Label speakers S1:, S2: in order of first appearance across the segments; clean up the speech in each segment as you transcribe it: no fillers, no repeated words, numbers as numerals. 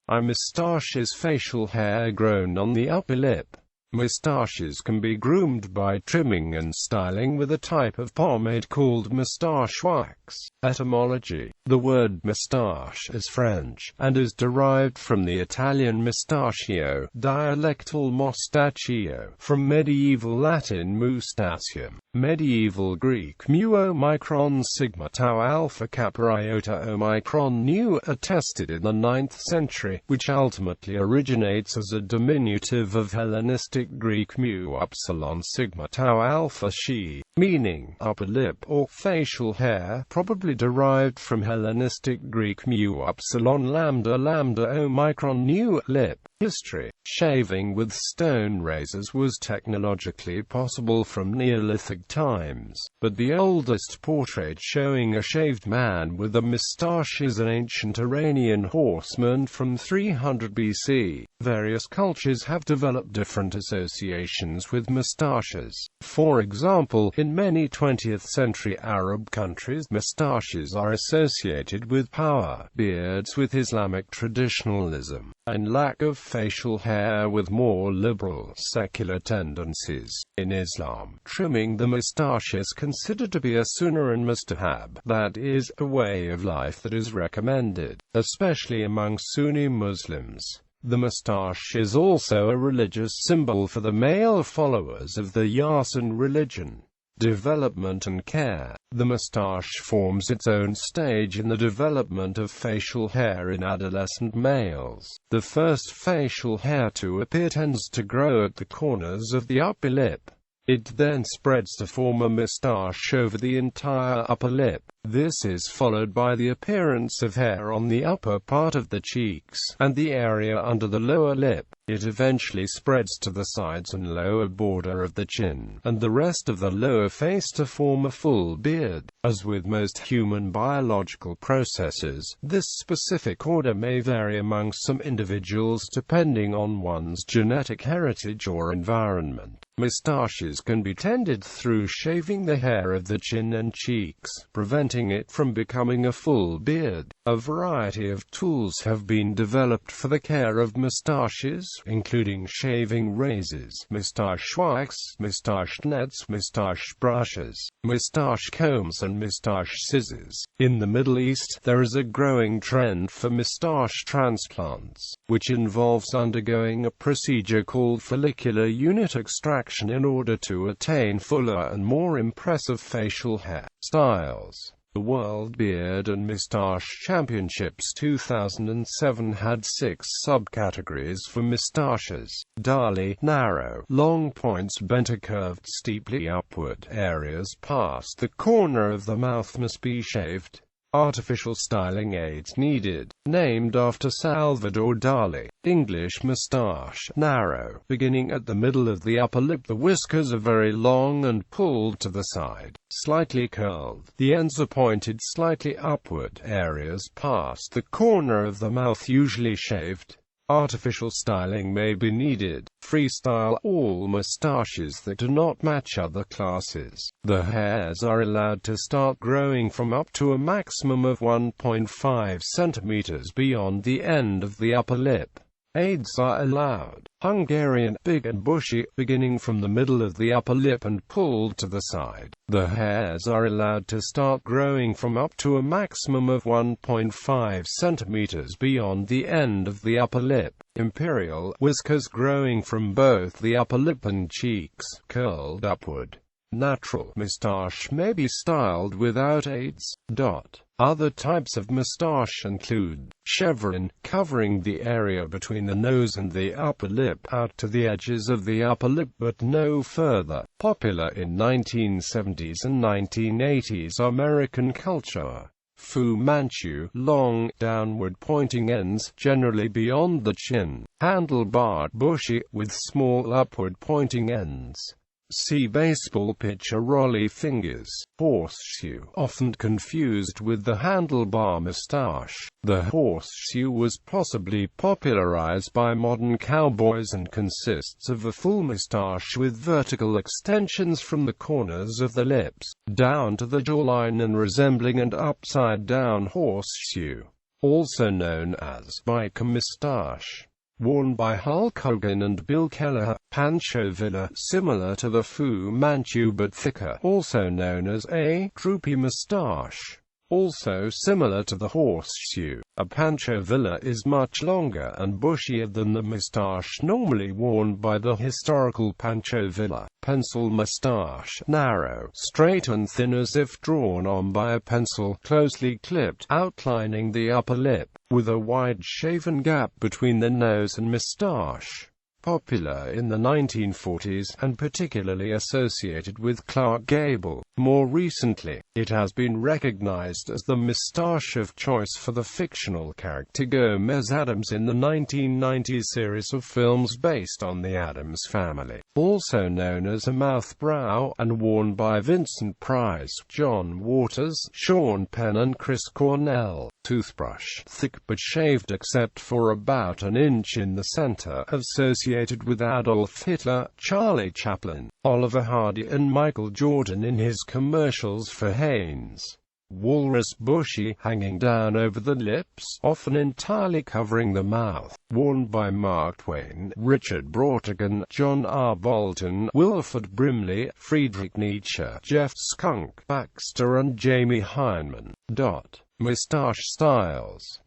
S1: Moustache is facial hair grown on the upper lip. Moustaches can be groomed by trimming and styling with a type of pomade called moustache wax. Etymology: the word moustache is French, and is derived from the Italian mustachio, dialectal mostaccio, from medieval Latin moustachium, medieval Greek mu omicron sigma tau alpha kappa iota omicron nu, attested in the 9th century, which ultimately originates as a diminutive of Hellenistic Greek mu upsilon sigma tau alpha xi, meaning upper lip or facial hair, probably derived from Hellenistic Greek mu upsilon lambda lambda omicron nu, lip. History: shaving with stone razors was technologically possible from Neolithic times, but the oldest portrait showing a shaved man with a moustache is an ancient Iranian horseman from 300 BC. Various cultures have developed different associations with moustaches. For example, in many 20th-century Arab countries, moustaches are associated with power, beards with Islamic traditionalism, and lack of facial hair with more liberal, secular tendencies. In Islam, trimming the moustache is considered to be a sunnah and mustahab, that is, a way of life that is recommended, especially among Sunni Muslims. The moustache is also a religious symbol for the male followers of the Yasin religion. Development and care: the moustache forms its own stage in the development of facial hair in adolescent males. The first facial hair to appear tends to grow at the corners of the upper lip. It then spreads to form a moustache over the entire upper lip. This is followed by the appearance of hair on the upper part of the cheeks, and the area under the lower lip. It eventually spreads to the sides and lower border of the chin, and the rest of the lower face to form a full beard. As with most human biological processes, this specific order may vary among some individuals depending on one's genetic heritage or environment. Moustaches can be tended through shaving the hair of the chin and cheeks, preventing it from becoming a full beard. A variety of tools have been developed for the care of moustaches, including shaving razors, moustache wax, moustache nets, moustache brushes, moustache combs and moustache scissors. In the Middle East, there is a growing trend for moustache transplants, which involves undergoing a procedure called follicular unit extraction in order to attain fuller and more impressive facial hair styles. The World Beard and Moustache Championships 2007 had 6 subcategories for moustaches: Dali, narrow, long points bent or curved steeply upward, areas past the corner of the mouth must be shaved. Artificial styling aids needed. Named after Salvador Dali. English moustache, narrow, beginning at the middle of the upper lip. The whiskers are very long and pulled to the side, slightly curled. The ends are pointed slightly upward, areas past the corner of the mouth usually shaved. Artificial styling may be needed. Freestyle all moustaches that do not match other classes. The hairs are allowed to start growing from up to a maximum of 1.5 centimeters beyond the end of the upper lip. Aids are allowed. Hungarian, big and bushy, beginning from the middle of the upper lip and pulled to the side. The hairs are allowed to start growing from up to a maximum of 1.5 centimeters beyond the end of the upper lip. Imperial, whiskers growing from both the upper lip and cheeks, curled upward. Natural moustache may be styled without aids. Other types of moustache include chevron, covering the area between the nose and the upper lip out to the edges of the upper lip but no further. Popular in 1970s and 1980s American culture. Fu Manchu, long, downward-pointing ends, generally beyond the chin. Handlebar, bushy, with small upward-pointing ends. See baseball pitcher rolly fingers. Horseshoe, often confused with the handlebar moustache. The horseshoe was possibly popularized by modern cowboys and consists of a full moustache with vertical extensions from the corners of the lips down to the jawline and resembling an upside-down horseshoe. also known as biker moustache, worn by Hulk Hogan and Bill Kelleher. Pancho Villa, similar to the Fu Manchu but thicker, also known as a droopy moustache. Also similar to the horseshoe, a Pancho Villa is much longer and bushier than the moustache normally worn by the historical Pancho Villa. Pencil moustache, narrow, straight and thin as if drawn on by a pencil, closely clipped, outlining the upper lip, with a wide shaven gap between the nose and moustache. Popular in the 1940s, and particularly associated with Clark Gable. More recently, it has been recognized as the moustache of choice for the fictional character Gomez Addams in the 1990s series of films based on the Addams Family. Also known as a mouth-brow, and worn by Vincent Price, John Waters, Sean Penn and Chris Cornell. Toothbrush, thick but shaved except for about an inch in the center, associated with Adolf Hitler, Charlie Chaplin, Oliver Hardy and Michael Jordan in his commercials for Hanes. Walrus, bushy, hanging down over the lips, often entirely covering the mouth, worn by Mark Twain, Richard Brautigan, John R. Bolton, Wilford Brimley, Friedrich Nietzsche, Jeff Skunk Baxter and Jamie Hyneman. Moustache styles.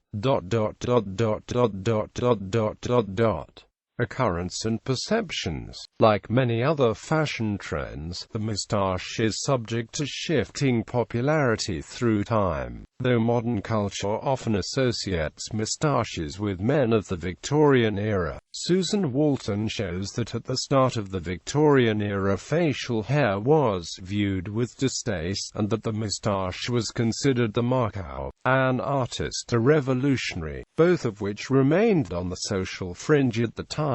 S1: Occurrence and perceptions. Like many other fashion trends, the moustache is subject to shifting popularity through time. Though modern culture often associates moustaches with men of the Victorian era, Susan Walton shows that at the start of the Victorian era facial hair was viewed with distaste, and that the moustache was considered the mark of an artist, a revolutionary, both of which remained on the social fringe at the time.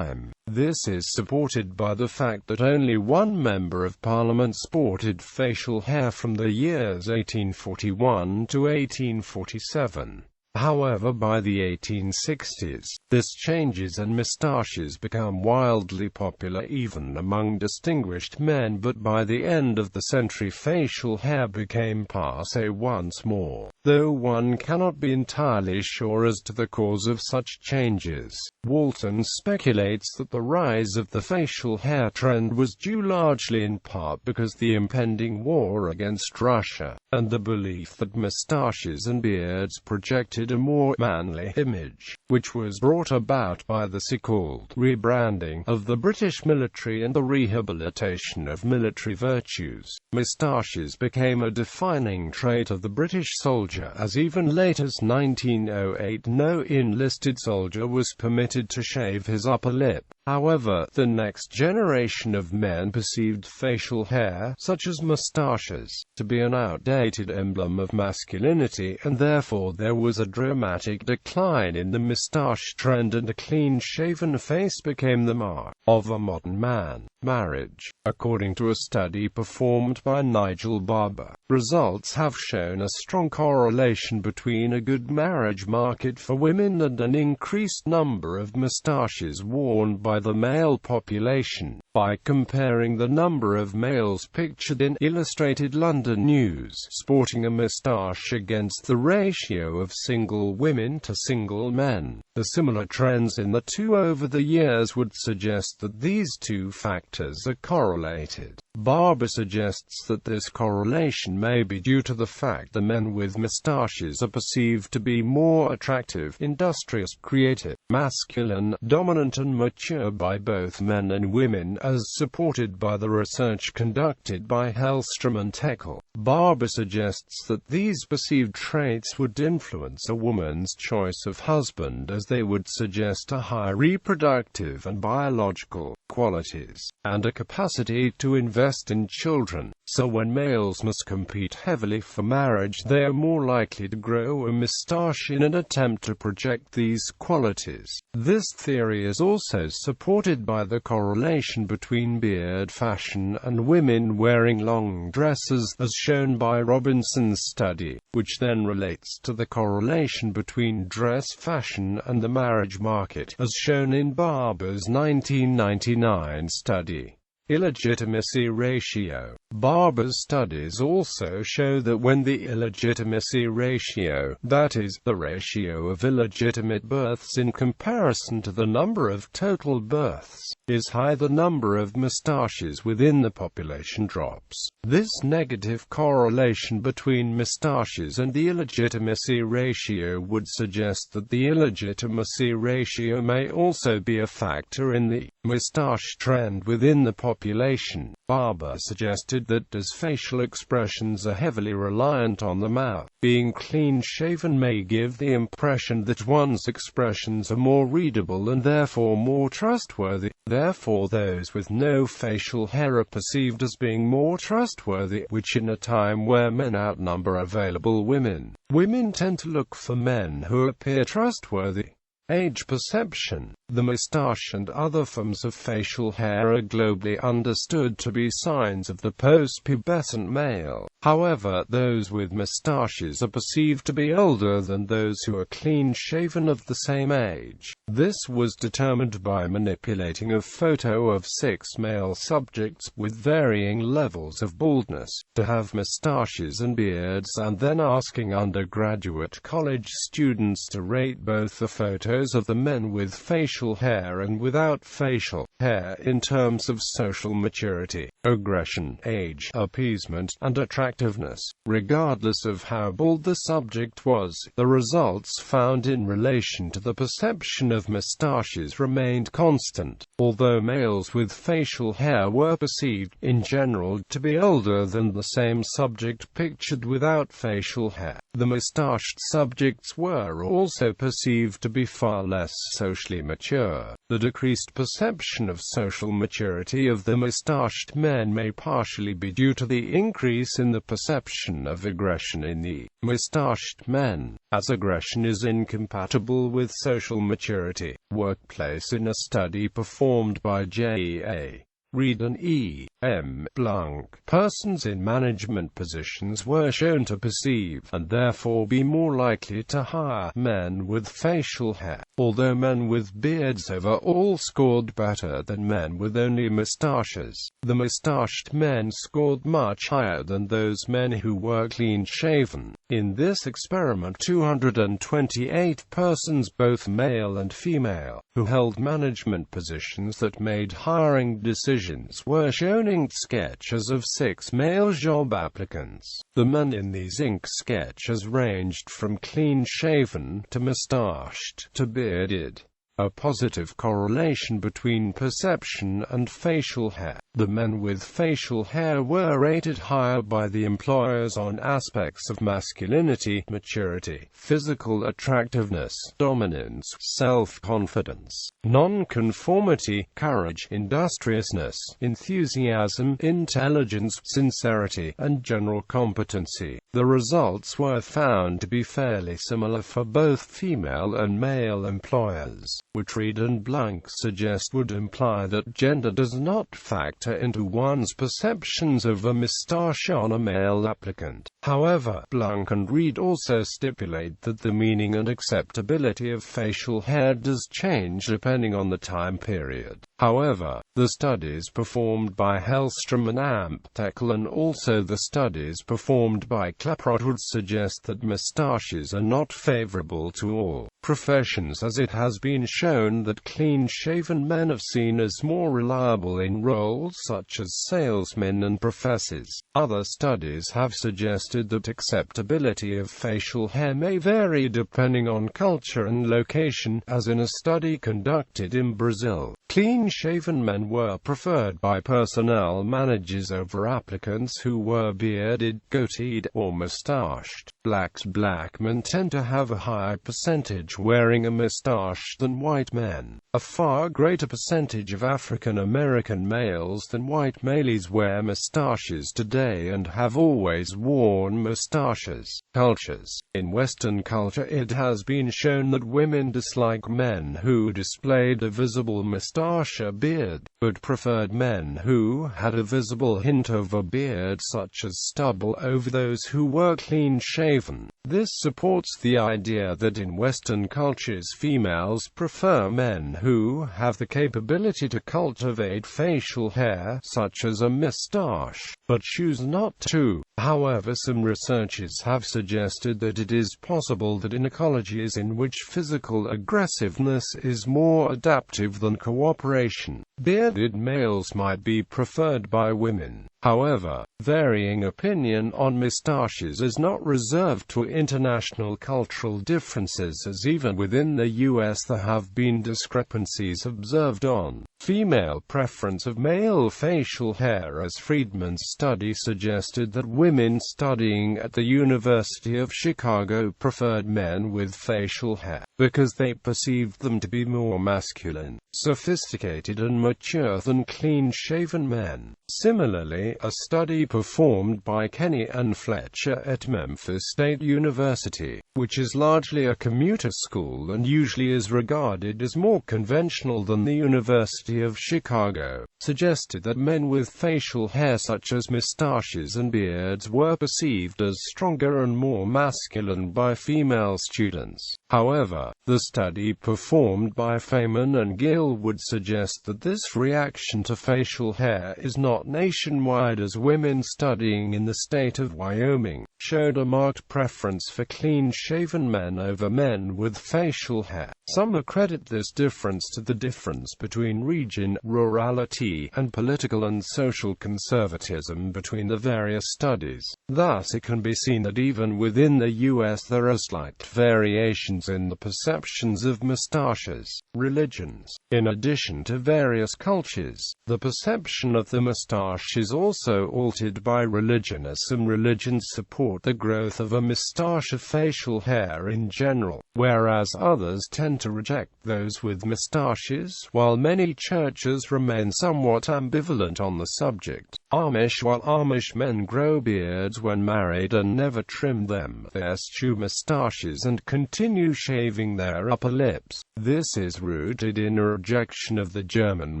S1: This is supported by the fact that only one member of Parliament sported facial hair from the years 1841 to 1847. However, by the 1860s, this changes and moustaches become wildly popular even among distinguished men, but by the end of the century facial hair became passé once more, though one cannot be entirely sure as to the cause of such changes. Walton speculates that the rise of the facial hair trend was due largely in part because the impending war against Russia, and the belief that moustaches and beards projected a more manly image, which was brought about by the so-called rebranding of the British military and the rehabilitation of military virtues. Moustaches became a defining trait of the British soldier, as even late as 1908 no enlisted soldier was permitted to shave his upper lip. However, the next generation of men perceived facial hair, such as moustaches, to be an outdated emblem of masculinity, and therefore there was a dramatic decline in the moustache trend, and a clean-shaven face became the mark of a modern man. Marriage. According to a study performed by Nigel Barber, results have shown a strong correlation between a good marriage market for women and an increased number of moustaches worn by the male population. By comparing the number of males pictured in Illustrated London News sporting a moustache against the ratio of single women to single men, the similar trends in the two over the years would suggest that these two factors are correlated. Barber suggests that this correlation may be due to the fact that men with moustaches are perceived to be more attractive, industrious, creative, masculine, dominant and mature by both men and women, as supported by the research conducted by Hellstrom and Heckel. Barber suggests that these perceived traits would influence a woman's choice of husband, as they would suggest a high reproductive and biological qualities, and a capacity to invest in children. So when males must compete heavily for marriage, they are more likely to grow a moustache in an attempt to project these qualities. This theory is also supported by the correlation between beard fashion and women wearing long dresses, as shown by Robinson's study, which then relates to the correlation between dress fashion and the marriage market, as shown in Barber's 1999 study. Illegitimacy ratio. Barber's studies also show that when the illegitimacy ratio, that is, the ratio of illegitimate births in comparison to the number of total births, is high, the number of moustaches within the population drops. This negative correlation between moustaches and the illegitimacy ratio would suggest that the illegitimacy ratio may also be a factor in the moustache trend within the population. Barber suggested that as facial expressions are heavily reliant on the mouth, being clean-shaven may give the impression that one's expressions are more readable and therefore more trustworthy. Therefore, those with no facial hair are perceived as being more trustworthy, which in a time where men outnumber available women, women tend to look for men who appear trustworthy. Age perception. The moustache and other forms of facial hair are globally understood to be signs of the post-pubescent male. However, those with moustaches are perceived to be older than those who are clean-shaven of the same age. This was determined by manipulating a photo of 6 male subjects with varying levels of baldness to have moustaches and beards, and then asking undergraduate college students to rate both the photos of the men with facial hair and without facial hair in terms of social maturity, aggression, age, appeasement, and attractiveness. Regardless of how bald the subject was, the results found in relation to the perception of moustaches remained constant. Although males with facial hair were perceived, in general, to be older than the same subject pictured without facial hair, the moustached subjects were also perceived to be far less socially mature. The decreased perception of social maturity of the moustached men may partially be due to the increase in the perception of aggression in the moustached men, as aggression is incompatible with social maturity. Workplace. In a study performed by J.A. Reed and E.M. Blanc, persons in management positions were shown to perceive, and therefore be more likely to hire, men with facial hair, although men with beards overall scored better than men with only moustaches. The moustached men scored much higher than those men who were clean-shaven. In this experiment, 228 persons, both male and female, who held management positions that made hiring decisions, were shown inked sketches of 6 male job applicants. The men in these ink sketches ranged from clean-shaven to moustached to bearded. A positive correlation between perception and facial hair. The men with facial hair were rated higher by the employers on aspects of masculinity, maturity, physical attractiveness, dominance, self-confidence, non-conformity, courage, industriousness, enthusiasm, intelligence, sincerity, and general competency. The results were found to be fairly similar for both female and male employers, which Reed and Blanc suggest would imply that gender does not factor into one's perceptions of a moustache on a male applicant. However, Blanc and Reed also stipulate that the meaning and acceptability of facial hair does change depending on the time period. However, the studies performed by Hellstrom and Amptekel, and also the studies performed by Klaproth, would suggest that moustaches are not favorable to all professions, as it has been shown that clean-shaven men are seen as more reliable in roles such as salesmen and professors. Other studies have suggested that acceptability of facial hair may vary depending on culture and location, as in a study conducted in Brazil. Clean-shaven men were preferred by personnel managers over applicants who were bearded, goateed, or moustached. Black men tend to have a higher percentage wearing a moustache than white men. A far greater percentage of African American males than white males wear moustaches today and have always worn moustaches. Cultures. In Western culture, it has been shown that women dislike men who displayed a visible moustache moustache or beard, but preferred men who had a visible hint of a beard such as stubble over those who were clean-shaven. This supports the idea that in Western cultures females prefer men who have the capability to cultivate facial hair, such as a moustache, but choose not to. However, some researchers have suggested that it is possible that in ecologies in which physical aggressiveness is more adaptive than cooperation, bearded males might be preferred by women. However, varying opinion on moustaches is not reserved to international cultural differences, as even within the US there have been discrepancies observed on female preference of male facial hair, as Friedman's study suggested that women studying at the University of Chicago preferred men with facial hair, because they perceived them to be more masculine, sophisticated and mature than clean-shaven men. Similarly, a study performed by Kenny and Fletcher at Memphis State University, which is largely a commuter school and usually is regarded as more conventional than the University of Chicago, suggested that men with facial hair such as moustaches and beards were perceived as stronger and more masculine by female students. However, the study performed by Feynman and Gill would suggest that this reaction to facial hair is not nationwide, as women studying in the state of Wyoming showed a marked preference for clean-shaven men over men with facial hair. Some accredit this difference to the difference between region, rurality, and political and social conservatism between the various studies. Thus it can be seen that even within the US there are slight variations in the perceptions of moustaches. Religions. In addition to various cultures, the perception of the moustache is also altered by religion, as some religions support the growth of a moustache of facial hair in general, whereas others tend to reject those with moustaches, while many churches remain somewhat ambivalent on the subject. Amish. While Amish men grow beards when married and never trim them, they eschew moustaches and continue shaving their upper lips. This is rooted in a rejection of the German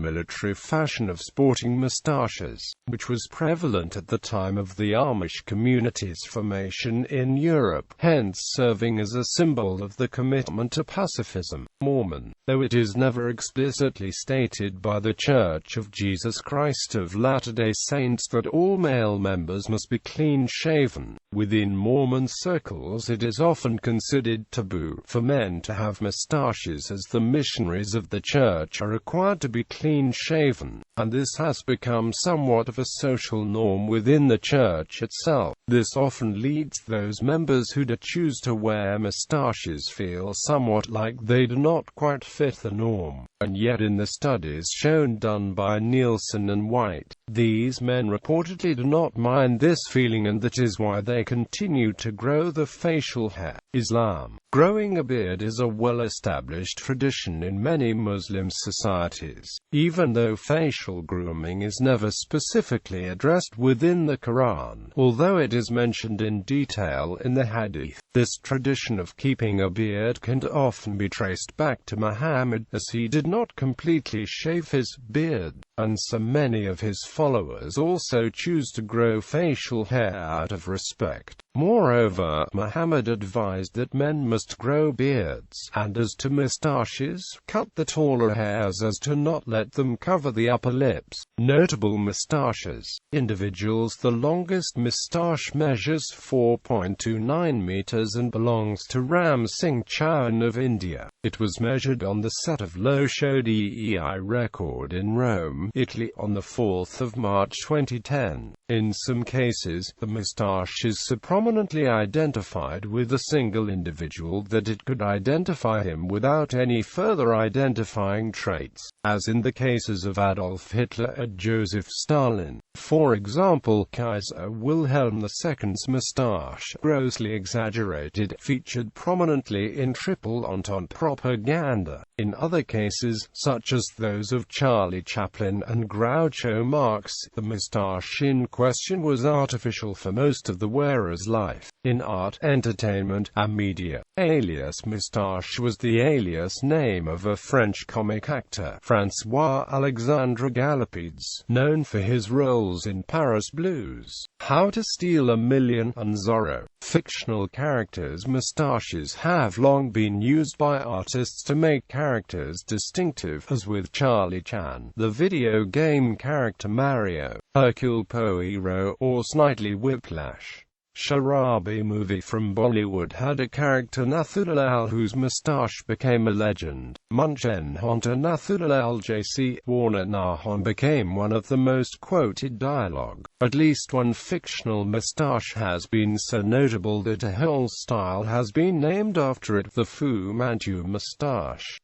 S1: military fashion of sporting moustaches, which was prevalent at the time of the Amish community's formation in Europe, hence serving as a symbol of the commitment to pacifism. Mormon. Though it is never explicitly stated by the Church of Jesus Christ of Latter-day Saints that all male members must be clean-shaven, within Mormon circles it is often considered taboo for men to have moustaches, as the missionaries of the church are required to be clean-shaven, and this has become somewhat of a social norm within the church itself. This often leads those members who do choose to wear moustaches feel somewhat like they do not quite fit the norm. And yet in the studies shown done by Nielsen and White, these men reportedly do not mind this feeling, and that is why they continue to grow the facial hair. Islam. Growing a beard is a well-established tradition in many Muslim societies, even though facial grooming is never specifically addressed within the Quran, although it is mentioned in detail in the Hadith. This tradition of keeping a beard can often be traced back to Muhammad, as he did not completely shave his beard, and so many of his followers also choose to grow facial hair out of respect. Moreover, Muhammad advised that men must grow beards, and as to moustaches, cut the taller hairs as to not let them cover the upper lips. Notable moustaches. Individuals. The longest moustache measures 4.29 meters and belongs to Ram Singh Chauhan of India. It was measured on the set of Losho DEI record in Rome, Italy, on the 4th of March 2010. In some cases, the moustache is so prominently identified with a single individual that it could identify him without any further identifying traits, as in the cases of Adolf Hitler and Joseph Stalin. For example, Kaiser Wilhelm II's moustache, grossly exaggerated, featured prominently in triple entente propaganda. In other cases, such as those of Charlie Chaplin and Groucho Marx, the moustache in question was artificial for most of the wearer's life. In art, entertainment, and media, alias Moustache was the alias name of a French comic actor, François-Alexandre Galipides, known for his roles in Paris Blues, How to Steal a Million, and Zorro. Fictional characters' moustaches have long been used by artists to make characters distinctive, as with Charlie Chan, the video game character Mario, Hercule Poirot, or Snidely Whiplash. Sharabi movie from Bollywood had a character Nathulal whose moustache became a legend. Munchen Honta Nathulal J.C. Warner Nahon became one of the most quoted dialogue. At least one fictional moustache has been so notable that a whole style has been named after it, the Fu Manchu moustache.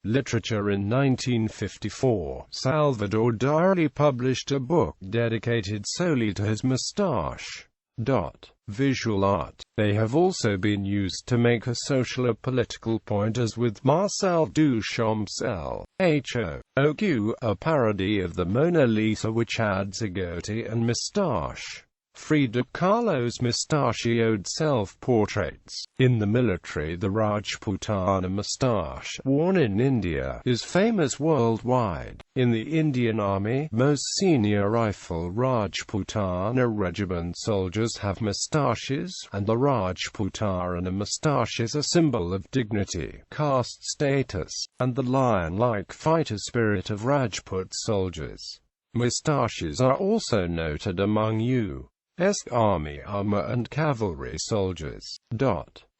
S1: Literature. In 1954, Salvador Dali published a book dedicated solely to his moustache. Visual art. They have also been used to make a social or political point, as with Marcel Duchamp's L.H.O.O.Q., a parody of the Mona Lisa which adds a goatee and moustache. Frida Kahlo's mustachioed self-portraits. In the military, the Rajputana moustache, worn in India, is famous worldwide. In the Indian Army, most senior Rifle Rajputana regiment soldiers have moustaches, and the Rajputana moustache is a symbol of dignity, caste status, and the lion-like fighter spirit of Rajput soldiers. Moustaches are also noted among U.S. Army armor and cavalry soldiers.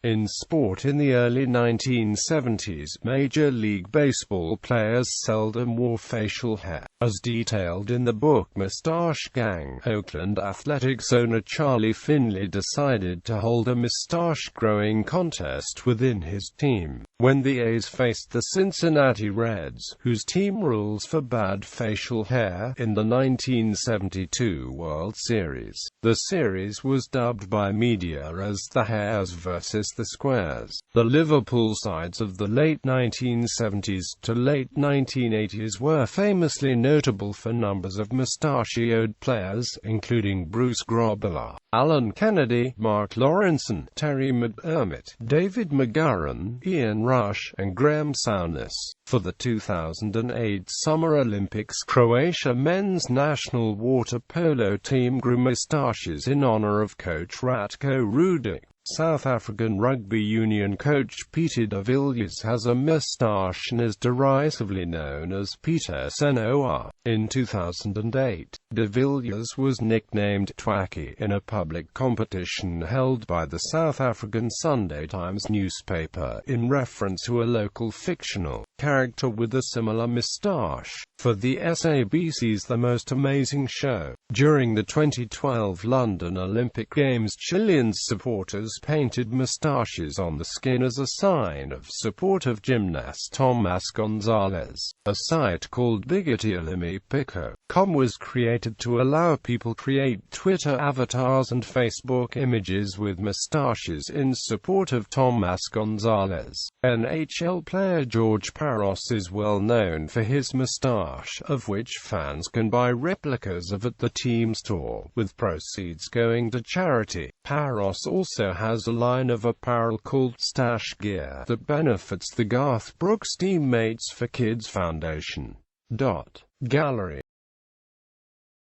S1: In sport. In the early 1970s, Major League Baseball players seldom wore facial hair. As detailed in the book Moustache Gang, Oakland Athletics owner Charlie Finley decided to hold a moustache-growing contest within his team. When the A's faced the Cincinnati Reds, whose team rules forbade facial hair, in the 1972 World Series, the series was dubbed by media as the Hairs versus the Squares. The Liverpool sides of the late 1970s to late 1980s were famously notable for numbers of mustachioed players, including Bruce Grobbelaar, Alan Kennedy, Mark Lawrenson, Terry McDermott, David McGarren, Ian Rush, and Graham Souness. For the 2008 Summer Olympics, Croatia men's national water polo team grew moustaches in honor of coach Ratko Rudic. South African rugby union coach Peter de Villiers has a moustache and is derisively known as Peter Senor. In 2008, de Villiers was nicknamed Twaki in a public competition held by the South African Sunday Times newspaper, in reference to a local fictional character with a similar moustache. For the SABC's The Most Amazing Show, during the 2012 London Olympic Games, Chilean supporters painted moustaches on the skin as a sign of support of gymnast Tomás González. A site called bigotialimipico.com was created to allow people create Twitter avatars and Facebook images with moustaches in support of Tomás González. NHL player George Parros is well known for his moustache, of which fans can buy replicas of at the team store, with proceeds going to charity. Parros also has a line of apparel called Stash Gear that benefits the Garth Brooks Teammates for Kids Foundation. Gallery